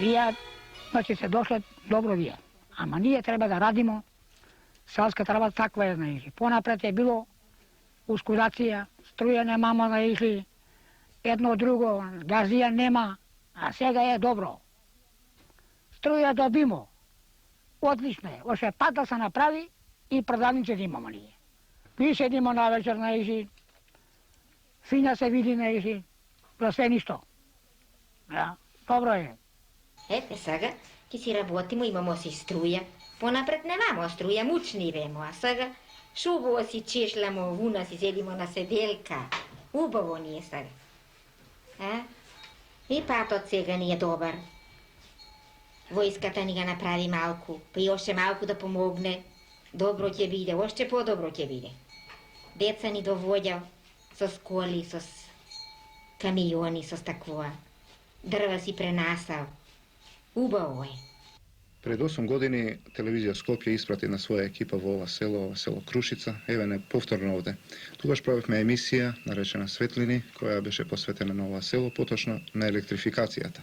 Вие, значи се дошле добро вие. Ама ние треба да радимо, селска треба таква е наишли. Понапред е било ускудација, струја нема наишли, едно друго, газија нема, а сега е добро. Струја добимо, отлично е, още пат да се направи и продавница да имаме ние. Ми седимо на вечер наишли, фина се види наишли, за све ништо. Ja, dobro je. Ете сега, ќе си работимо, имамо си струја. Понапред немамо струја, мучни вемо, а сега шубово си чешлямо, вуна си седимо на седелка. Убаво ни е сега. И патот сега ни е добар. Војската ни ga направи малку, па и още малку да помогне. Добро ќе биде, още по-добро ќе биде. Деца ни доводјал со сколи, со камиони, со таква. Дрва си пренасал. Убаво е. Пред 8 години телевизија Скопје испрати на своја екипа во ова село Крушица, еве не повторно овде. Тогаш правевме емисија наречена Светлини, која беше посветена на ова село, поточно на електрификацијата.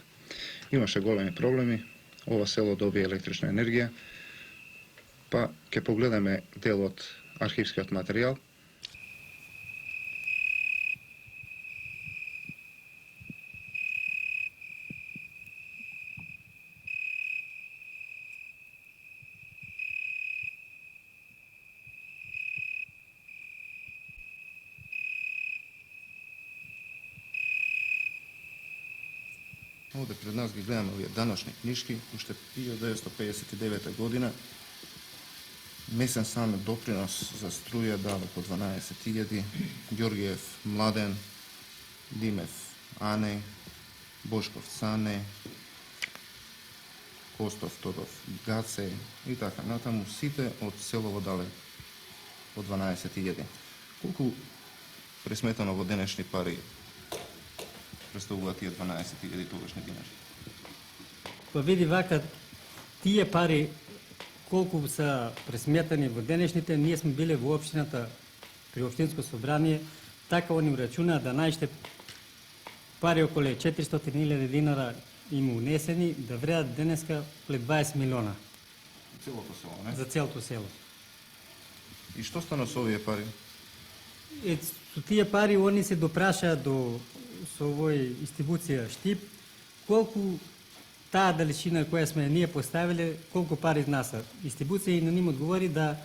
Имаше големи проблеми, ова село доби електрична енергија, па ќе погледаме дел од архивскиот материјал. Овде пред нас ги гледаме овие даношни книжки, уште 1959 година. Месен сам допринос за струја дал по 12.000, Ѓоргиев Младен, Димев Ане, Бошков Цане, Костов Тодов Гаце и така натаму, сите од селово дале по 12.000. Колку пресметано во денешни пари представуваат тие 12.000 тогашни динари? Па види вака, тие пари колку са пресметани во денешните, ние сме биле во општината при општинско собрание, така они урачуна да најште пари околу 400.000 динара има унесени, да вредат денеска околу 20 милиона. Целото село, не? За целото село. И што стана со овие пари? Со тие пари они се допрашаа со овој дистрибуција Штип, колку таа далечина која сме ние поставиле, колку пари изнаса. Дистрибуција и на ним одговори да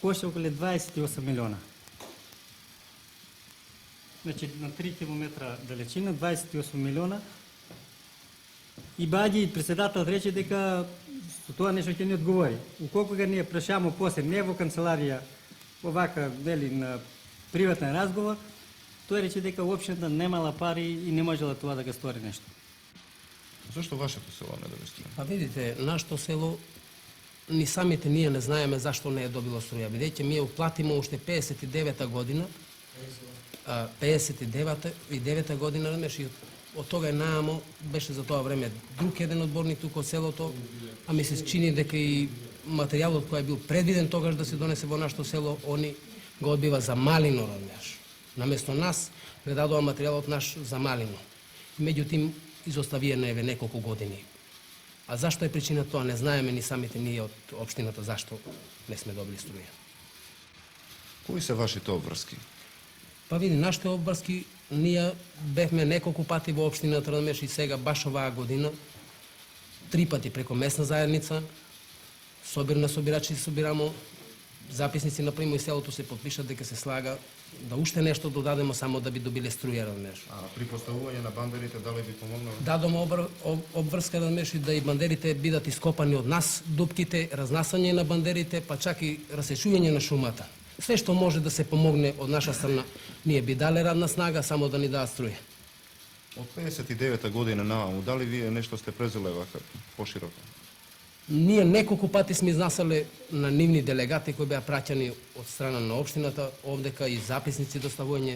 кошта околу 28 милиона. Значи на 3 километра далечина, 28 милиона. И Баѓи председател рече дека со тоа нешто ќе ни одговори. Уколку ga ние прашамо после, не во канцеларија, овака, вели, на приватен разговор, тој рече дека општината немала пари и не можела тоа да го стори нешто. Зашто вашето село не доби струја? Па видите, нашето село, ни самите ние не знаеме зашто не е добило струја. Бидејќи ние уплатимо уште 59-та година, 59-та година, и од тога е наамо, беше за тоа време друг еден одборник тука од селото, а ми се чини дека и материјалот кој е бил предвиден тогаш да се донесе во нашето село, они го одбива за малино размеш. Наместо нас, предадува материјалот наш за малино. Меѓутим, изоставија на еве неколку години. А зашто е причина тоа, не знаеме ни самите ние од општината зашто не сме добили струја. Кои се вашите обврски? Па види, нашите обврски, ние бевме неколку пати во општината Радомеш и сега баш оваа година, 3 пати преко местна заедница, собир на собирачи собирамо, записници на примо и селото се подпишат дека се слага да уште нешто додадемо само да би добиле струја Радомеш. А при поставување на бандерите дали би помогнало? Дадоме обврска Радомеш да и бандерите бидат ископани од нас, дупките, разнасање на бандерите, па чак и расечување на шумата. Све што може да се помогне од наша страна, ние би дале радна снага, само да ни даат струја. Од 59-та година нааму, дали вие нешто сте презеле вака пошироко? Ние неколку пати сме изнасале на нивни делегати кои беа праќани од страна на општината, овдека и записници доставување,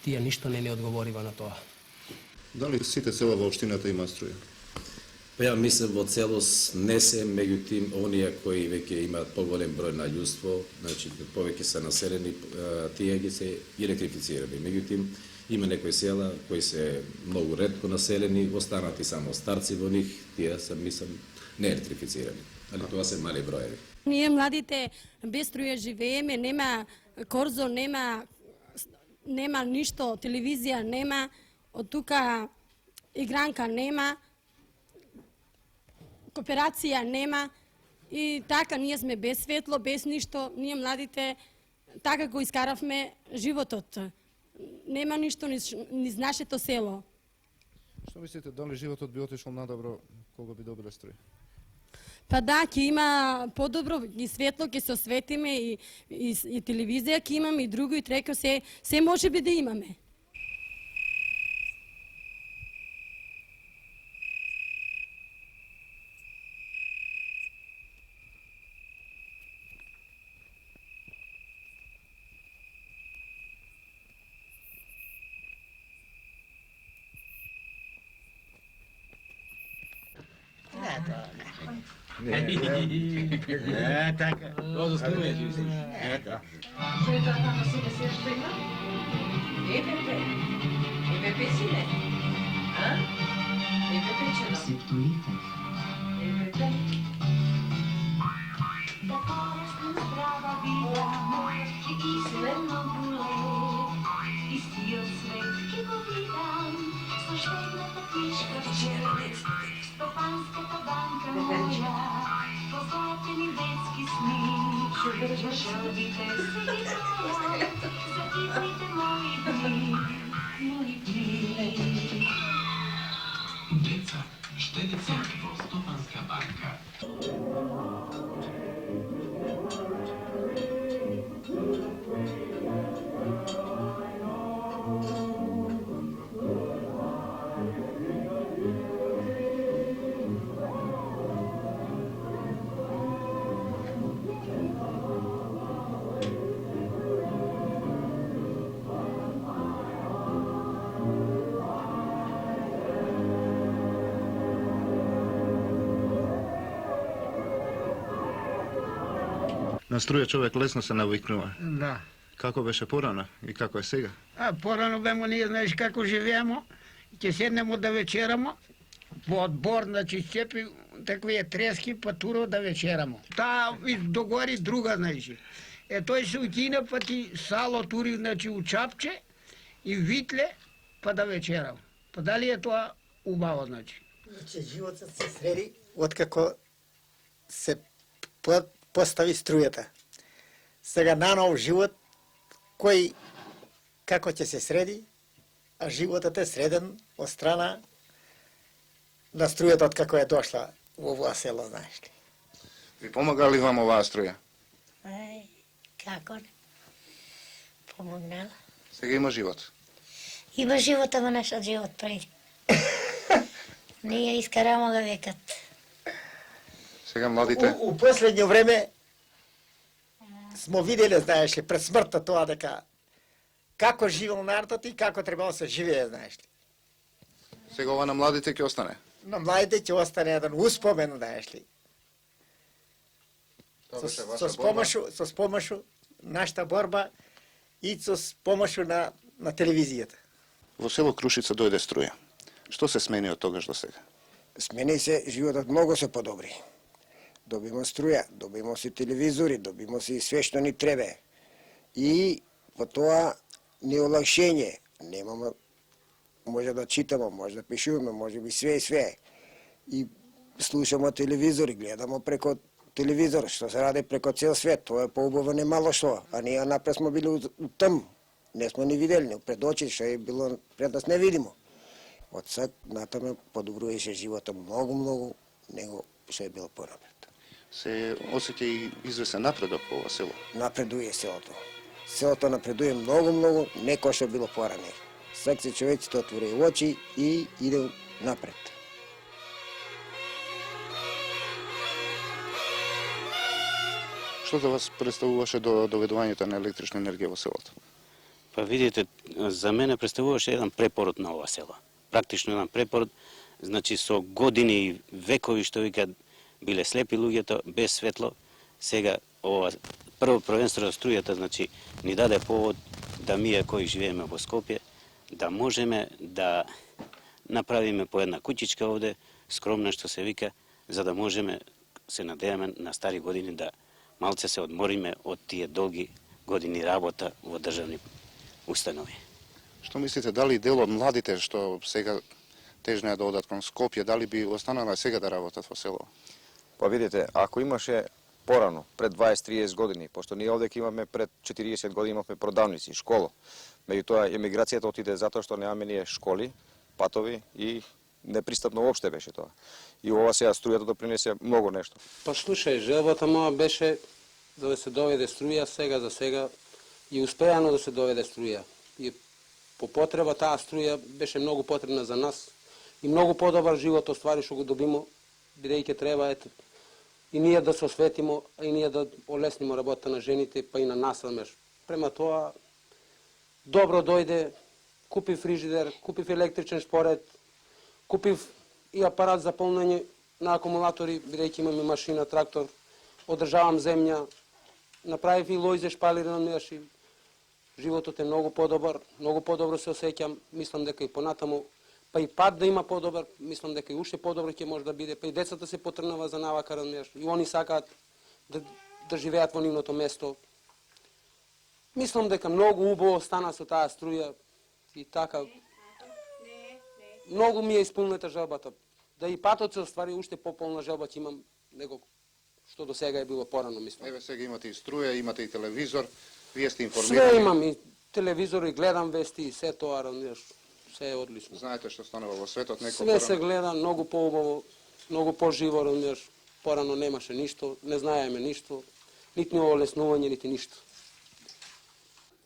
тие ништо не ни одговорива на тоа. Дали сите села во општината имаат струја? Па ја мислам во целост не се, меѓутим оние кои веќе имаат поголем број на људство, значи повеќе се населени, тие ги се електрифицирани. Меѓутим Има некои села кои се многу ретко населени, останати само старци во нив, тие се мислам не електрифицирани. Али тоа се мали броеви. Ние младите без струја живееме, нема корзо, нема ништо, телевизија нема, од тука игранка нема, кооперација нема и така ние сме без светло, без ништо, ние младите така го искаравме животот. Нема ништо низ нашето село. Што мислите, дали животот би отишол надобро кога би добиле струја? Па да, ќе има подобро и светло, ќе се осветиме и телевизија ќе имаме и друго и треко, се може би да имаме. Така. Роза струја ќе си. Ето. EVP sine? A? EVP ćemo. EVP. Da porastem zdrava vida, moški i sredno gule, i stio svet ki go vidam, stoštejnata knjiška včerec, stopanskata banka moja, pozlateni detski sni, šelbite se i moja, zakiznite moji dni, moji dni. Deca, štedice vo Stopanska banka. На струја човек лесно се навикнува. Да. Како беше порано и како е сега? Порано бемо, ние знаеш како живеемо, ќе седнемо да вечерамо, во одбор, значи цепи таквие трески, па туро да вечерамо. Таа догори друга, знаеш. Тој се укина, па ти сало тури, значи, у чапче и витле, па да вечерам. Па дали е тоа убаво, значи? Значи, животот се среди откако се постави струјата. Сега нанов живот, кој како ќе се среди, а животот е среден од страна на струјата од како е дошла во овоа село, знаеш ли. Ви помага ли вам оваа струја? Како не? Помогнала. Сега има живот. Има живота во нашиот живот преди. Ние искарамо га векат. Сега младите... У последно време смо виделе, знаеш ли, пред смртта тоа дека како живел народот и како требало да се живее, знаеш ли. Сега ова на младите ќе остане? На младите ќе остане еден успомен, знаеш ли. Со помошу нашата борба и со помошу на телевизијата. Во село Крушица дојде струја. Што се смени од тогаш до сега? Смени се, животот многу се подобри. Добимо струја, добимо си телевизори, добимо си све што ни требе. И по тоа ни олакшење. Немаме, може да читаме, може да пишуваме, може би све и све. И слушаме телевизори, гледамо преко телевизор, што се ради преко цел свет. Тоа е поубаво немало што, а ние напред сме били у тм. Не сме ни видели, пред очи, што е било пред нас невидимо. Од сега натаме подобруваше живота многу, него што е било понапред. Се осеќа и извесен напредок во ова село? Напредуе селото. Селото напредуе многу, не кој што било поране. Сега се човеците отвори очи и иде напред. Што за вас представуваше до доведувањето на електрична енергија во селото? Па видите, за мене представуваше еден препород на ова село. Практично еден препород, значи со години и векови што викаат биле слепи луѓето без светло. Сега ова прво првенство струјата, значи ни даде повод да ние кои живееме во Скопје да можеме да направиме по една куќичка овде, скромна што се вика, за да можеме, се надеваме на стари години да малце се одмориме од тие долги години работа во државни установи. Што мислите, дали дел од младите што сега тежнеа да одат кон Скопје, дали би останале сега да работат во село? Па видите, ако имаше порано, пред 20-30 години, пошто ние овде имаме пред 40 години имавме продавници, школа. Меѓутоа емиграцијата отиде затоа што немаме ние школи, патови и непристапно воопште беше тоа. И ова сега струјата допринесе многу нешто. Па слушај, желбата моја беше да се доведе струја сега за сега и успеано да се доведе струја. И по потреба таа струја беше многу потребна за нас и многу подобар живот оствари што го добимо, бидејќи треба ето и ние да се осветимо, и ние да олеснимо работа на жените, па и на нас самеш. Према тоа добро дојде, купив фрижидер, купив електричен шпоред, купив и апарат за полнење на акумулатори, бидејќи имаме машина, трактор, одржавам земја, направив и лојзе шпалирано и животот е многу подобро се осеќам, мислам дека и понатаму, па и пат да има подобар, мислам дека и уште подобро ќе може да биде, па и децата се потрнава за навака размеш, и они сакаат да живеат во нивното место. Мислам дека многу убаво стана со таа струја и така. Многу ми е исполнета желбата. Да и патот се оствари уште пополна желба ќе имам него што до сега е било порано, мислам. Еве сега имате и струја, имате и телевизор, вие сте информирани. Све имам, и телевизор, и гледам вести, и се тоа, разумеш, се е одлично. Знаете што станува во светот некој Све се гледа многу поубаво, многу поживо, разумеш. Порано немаше ништо, не знаеме ништо, нити олеснување, нити ништо.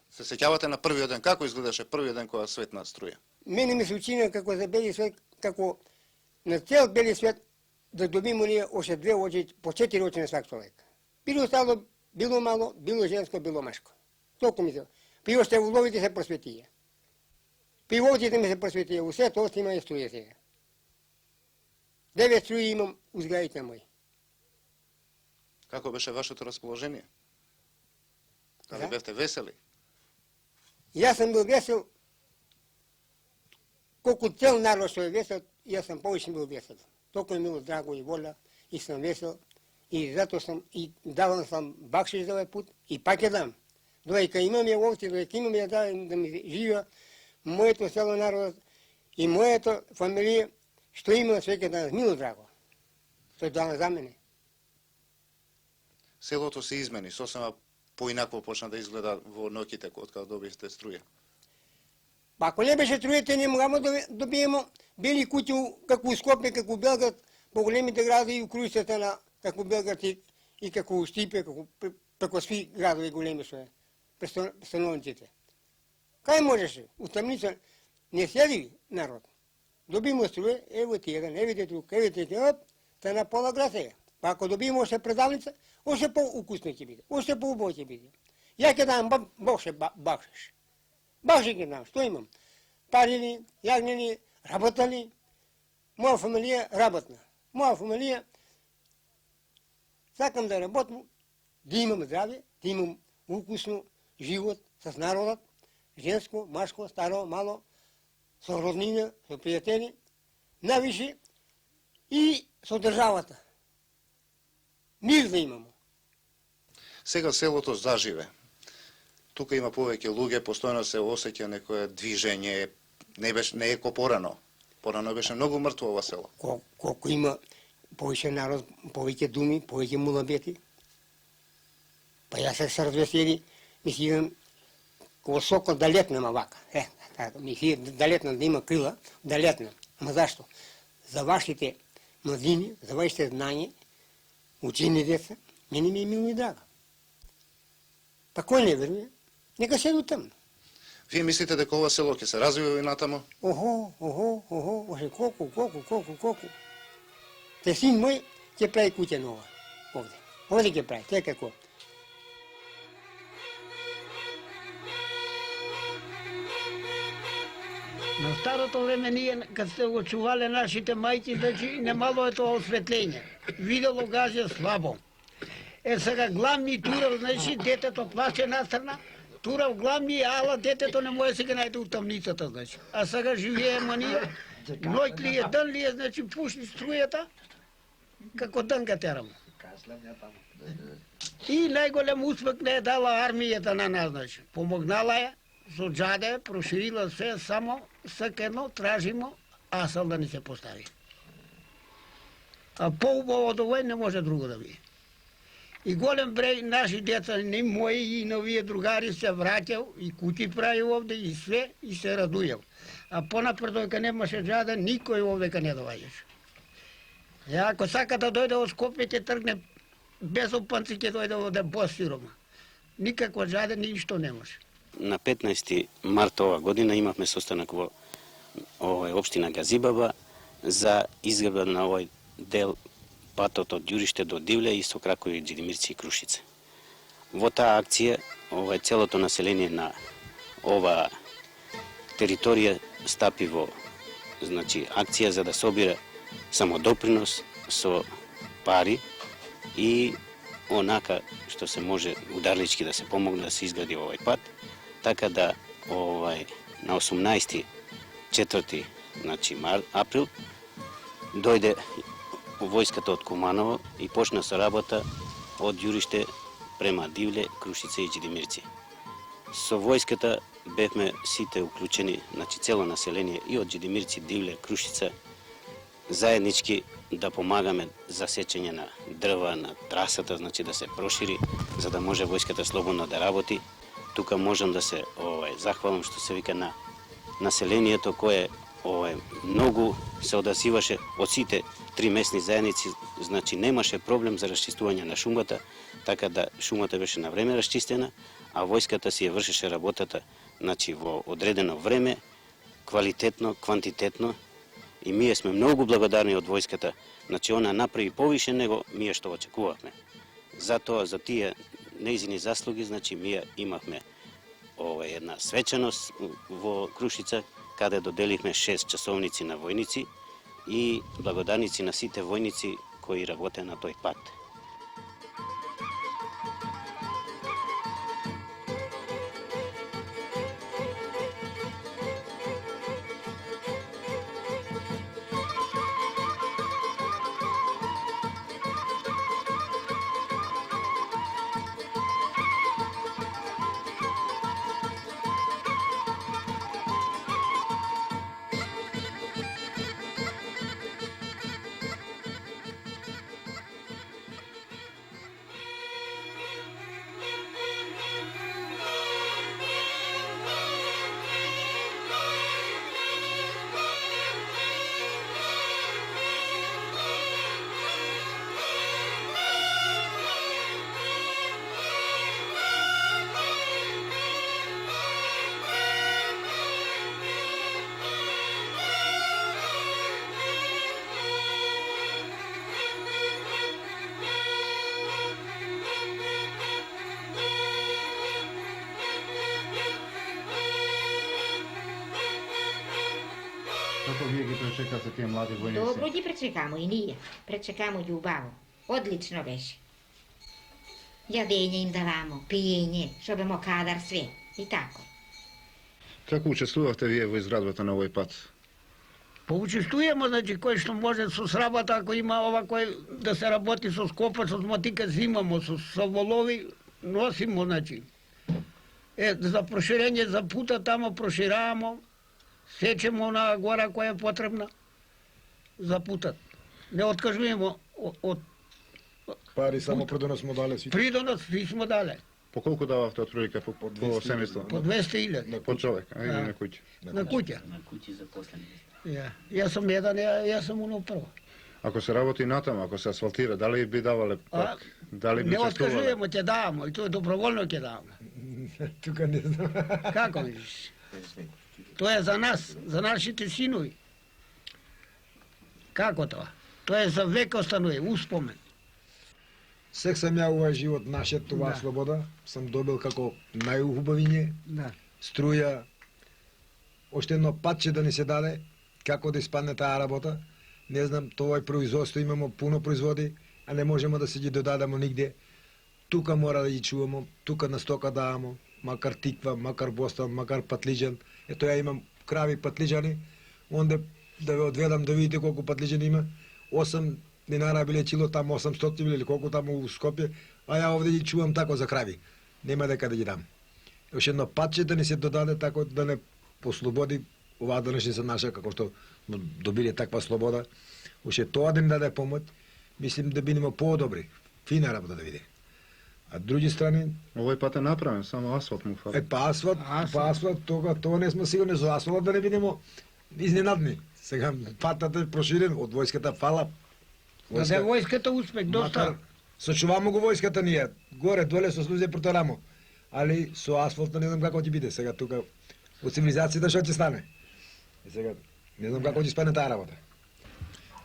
Се сеќавате на првиот ден, како изгледаше првиот ден кога светна струја? Мене ми се учина како за бели свет, како на цел бели свет да добимо ние още 2 очи, по 4 очи на свак човек. Било стало, било мало, било женско, било машко. Толку ми се. При още уловите се просветија. При овците ми се просветија, усе тоа има и струја сега. 9 струи имам у зградите мои. Како беше вашето расположение? Дали бевте весели? Јас сам бил весел, колку цел народ што е весел, јас сам повеќе бил весел. Толку е било драго и воля, и сам весел, и затоа сам, и давам сам бакшиш за овој пут, и пак ја дам. Додека имам ја овци, додека имам ја да ми живеа, моето село народ и моето фамилија, што има свеќе данас, мило драго. Што е дано за мене. Селото се измени, сосема поинако почна да изгледа во ноќите од кога добивте струја. Па ако не беше струјата, не можеме да добиеме бели куќи како у Скопје, како у Белград, по големите градови и у крујствата на како Белград и како у Штипе, како преко сви градови големи што е, престановниците. Кај можеше? У тамница не седи народ. Добиме струја, ево ти еден, ево ти друг, ево ти оп, та на пола град е. Па ако добиме още предавница, още по-укусно ќе биде, още по-убаво ќе биде. Ја ќе дам бокше бакшиш. Бакшиш ќе дам, што имам? Парили, јагнени, работали. Моја фамилија работна. Моја фамилија сакам да работам, да имам здравје, да имам укусно живот с народот, женско, машко, старо, мало, со роднина, со пријатели, навише и со државата. Мир да имамо. Сега селото заживе. Тука има повеќе луѓе, постојано се осеќа некое движење, не е ко порано. Порано беше многу мртво ова село. Колку има повеќе народ, повеќе думи, повеќе мулабети. Па јас се развесели, мислам, кога сокол да летнем овака. Мислам, да летнем, да има крила, да летнем. Ама зашто? За вашите младини, за вашите знање, учени деца, мене ми е мило и драго. Па кој не веруе? Нека седу таму. Вие мислите дека ова село ќе се развива и натамо? Оше колку. Те син мој ќе прави куќа нова. Овде. Овде ќе прави, те како. На старото време ние, кад се го чувале нашите мајки, значи немало е тоа осветление. Видело газе слабо. Сега главни турел, значи детето плаче настрана, Тура в главни ала, детето не може сега најде у тамницата, значи. А сега живееме ние, ноќ ли е, ден ли е, значи пуши струјата, како ден га тераме. И најголем успех не е дала армијата на нас, значи. Помогнала е, со джаде, проширила се, само секено тражимо асал да ни се постави. А по-убаво од овој не може друго да биде. И голем бреј наши деца, не мои и новие другари се враќал и куќи прави овде и све и се радујал. А понапред дека немаше джада, никој овдека не доаѓаше. Ја ако сака да дојде од Скопје ќе тргне без опанци ќе дојде овде бос сирома. Никаква джада, ништо немаше. На 15. март ова година имавме состанок во општина Газибаба за изградба на овој дел патот од Ѓуриште до Дивле и со Кракови, Џидимирци и Крушица. Во таа акција, целото население на ова територија стапи во акција за да собира самодопринос со пари и онака што се може ударлички да се помогне да се изгради овој пат, така да на 18.4. април дојде војската од Куманово и почна со работа од Ѓуриште према Дивле, Крушица и Џидимирци. Со војската бевме сите уклучени, цело население и од Џидимирци, Дивле, Крушица, заеднички да помагаме за сечење на дрва на трасата, да се прошири, за да може војската слободно да работи. Тука можам да се захвалам што се вика на населението кое многу се одазиваше од сите 3 месни заедници, немаше проблем за расчистување на шумата, така да шумата беше на време расчистена, а војската си ја вршеше работата во одредено време, квалитетно, квантитетно, и ние сме многу благодарни од војската, она направи повише него ние што очекувавме. Затоа, за тие нејзини заслуги, ние имавме една свечаност во Крушица, каде доделивме 6 часовници на војници и благодарници на сите војници кои работе на тој пат. Како вие ги пречекате тие млади војници? Добро ги пречекамо и ние. Пречекамо ги убаво. Одлично беше. Јадење им давамо, пиење, што бемо кадар све. И тако. Како учествувавте вие во изградбата на овој пат? Поучествуваме, кој што може со сработа, ако има ова кој да се работи со скопа, со мотика зимамо, со волови носимо, за проширење за пута тамо проширамо, сечемо на гора која е потребна за путат. Не откажуваме од пари само придонос му дале сите. Придонос сме дале. По колку дававте отприлика по семејство? По 200.000. По човек, или на куќа? На куќа. На куќи запослени. Јас сум еден, јас сум оно прво. Ако се работи натаму, ако се асфалтира, дали би давале пак? Дали би не учествувале? откажуваме, ќе давамо, и тоа доброволно ќе даваме. Тука не знам. Како мислиш? Тоа е за нас, за нашите синови. Како тоа? Тоа е за век останува, успомен. Сек сам ја овој живот нашет, това слобода, сам добил како најубавиње, струја, оште едно патче да ни се даде, како да испадне таа работа. Не знам, тоа е производство, имамо пуно производи, а не можеме да се ги додадемо нигде. Тука мора да ги чувамо, тука на стока давамо. макар тиква, макар бостан, макар патлиџан. Ето ја имам крави патлиџани, онде да ве одведам да видите колку патлиџани има. 8 динара биле чило, таму 800 биле или колку таму у Скопје, а ја овде ги чувам тако за крави. Нема дека да ги дам. Уште едно патче да ни се додаде тако да не послободи оваа денешница наша, како што добиле таква слобода. Уште тоа да ни даде помош, мислим да бидеме подобри. Фина работа да види. А други страни... Овој пат е направен, само асфалт му фали. Па асфалт, тоа не сме сигурни за асфалт да не бидеме изненадни. Сега патот е проширен од војската фала. Да војската успех, доста. Сочувамо го војската ние, горе, доле со слузе протарамо. Али со асфалт не знам како ќе биде сега тука. Од цивилизацијата што ќе стане? Сега не знам како ќе спане таа работа.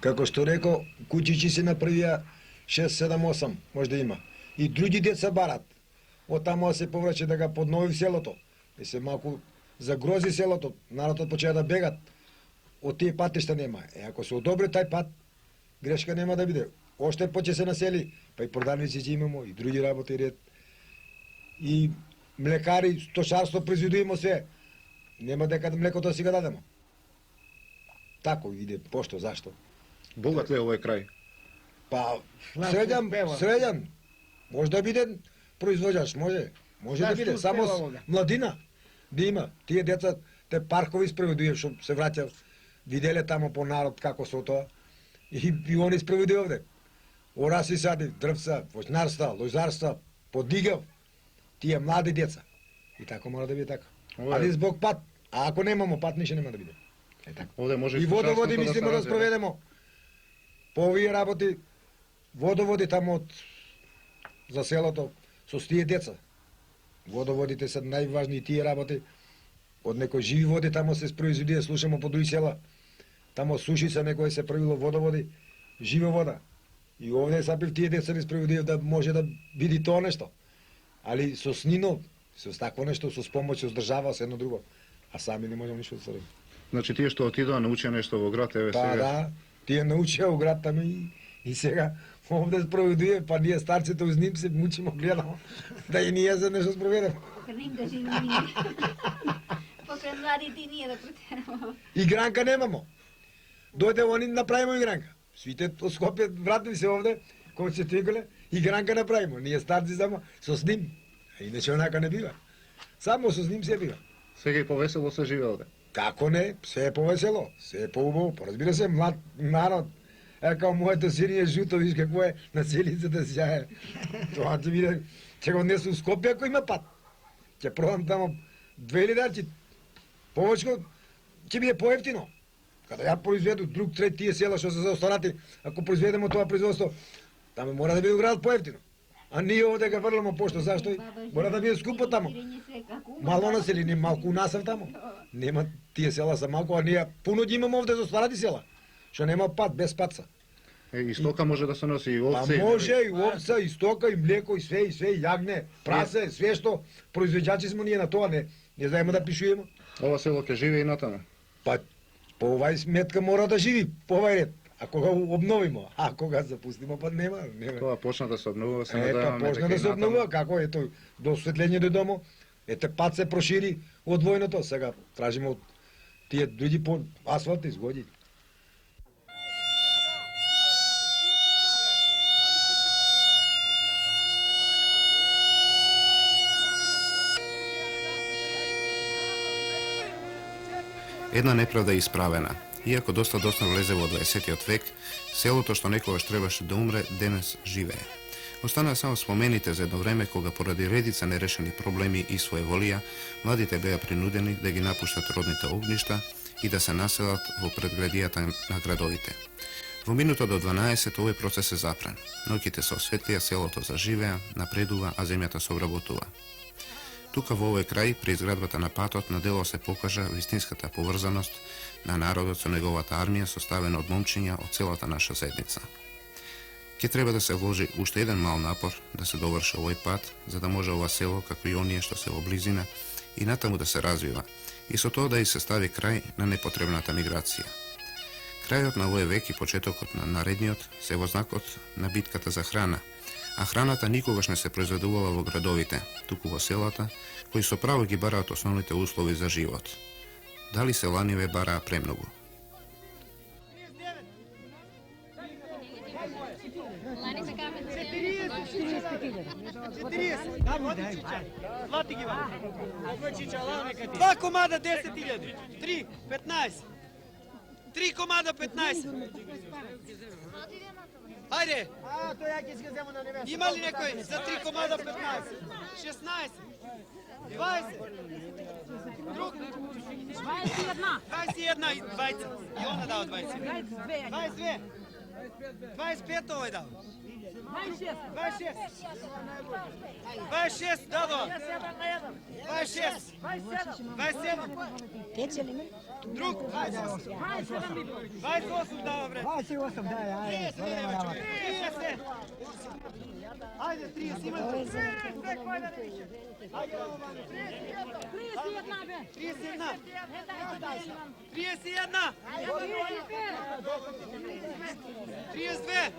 Како што реко, куќичи се на првија 6, 7, 8 може да има. И други деца барат. Од таму се повраќа да го поднови селото. И се малку загрози селото, народот почеа да бегат. Од тие патишта нема. Ако се одобри тај пат, грешка нема да биде. Оште поче се насели, па и продавници ќе имамо, и други работи ред. И млекари, стошарство произведуваме се. Нема дека млекото си го дадемо. Тако иде, пошто, зашто? Богат ли е овој крај? Па, средјан. Може да биде производјач, може да биде, само младина да има. Тие деца, те паркови спроведује, што се враќа, виделе тамо по народ како со тоа, и они спроведује овде. Ораси сади, дрвца, воќнарства, лозарства, подигав, тие млади деца. И така мора да биде така. Али због пат, а ако немамо пат, ништо нема да биде. Е така. Овде може и водоводи мислиме да спроведемо. По овие работи, водоводи тамо од за селото со тие деца. Водоводите се најважни и тие работи. Од некои живи води тамо се произведува, слушамо по други села. Тамо сушица некој се правило водоводи, жива вода. И овде сапив тие деца не справедив да може да биде тоа нешто. Али со снино, со такво нешто, со помоќ со држава, со едно друго. А сами не можеме ништо да ставиме. Значи тие што отидоа научија нешто во град, еве сега. Да, тие научија во град таму и сега овде спроведуе, па ние старците уз ним се мучимо, гледамо, да и ние за нешто спроведеме. Покрај ним да живи ние. Покрај младите ние да протерамо. Игранка немамо. Дојде они направимо игранка. Свите од Скопје вратни се овде, кој се твигале, игранка направимо. Ние старци само со сним. А иначе онака не бива. Само со сним се бива. Сега и повесело се живе овде. Како не, се е повесело, се е поубаво. Разбира се, млад народ. Као моето сиње жуто, виж какво е на селицата сјае. Тоа ќе биде, ќе го несу у Скопје ако има пат. Ќе продам тамо 2000 дарчи. Повечко ќе биде поевтино. Када ја произведу друг трет тие села што се заостанати, ако произведеме тоа производство, тамо мора да биде град поевтино. А ние овде га врламе пошто, зашто? Мора да биде скупо тамо. Мало населени, малку унасав тамо. Нема тие села са малку, а ние пуно ги имаме овде заостанати села. Што нема пат, без патца. И стока може да се носи, и овце. Па може и овца, и стока, и млеко, и све, и јагне, прасе, све што производјачи сме ние на тоа, не знаеме да пишуваме. Ова село ќе живее и натаму. Па по овај сметка мора да живи, по овај ред. Ако го обновимо, а кога запустимо, па нема. Тоа почна да се обновува, се надеваме. Па почна да се обновува, како е тој до осветлење дојдомо. Ете пат се прошири од војното, сега тражиме од тие други по асфалт изгоди. Една неправда е исправена. Иако доста влезе во 20 век, селото што некогаш требаше да умре, денес живее. Останаа само спомените за едно време кога поради редица нерешени проблеми и своеволија, младите беа принудени да ги напуштат родните огништа и да се населат во предградијата на градовите. Во минута до 12 овој процес е запран. Ноќите се осветлија, селото заживеа, напредува, а земјата се обработува. Тука во овој крај, при изградбата на патот, на дело се покажа вистинската поврзаност на народот со неговата армија, составена од момчиња од целата наша заедница. Ќе треба да се вложи уште еден мал напор да се доврши овој пат, за да може ова село, како и оние што се во близина, и натаму да се развива, и со тоа да и се стави крај на непотребната миграција. Крајот на овој век и почетокот на наредниот се во знакот на битката за храна, а храната никогаш не се произведувала во градовите, туку во селата, кои со право ги бараат основните услови за живот. Дали селаниве бараа премногу? Два комада 10.000. 3, 15. 3 комада 15. Хайде! Има ли некој за 3 комада 15? 16. 20. Друг. 21 и 20. И она дава 20. 22. 25 овој дава. 26. 26 дадо. 26. 27. Друг. 28 дава, бре. 28 дай, ајде. 30. Ајде, 30 има. 31, бе. 31. 31. 32. 33.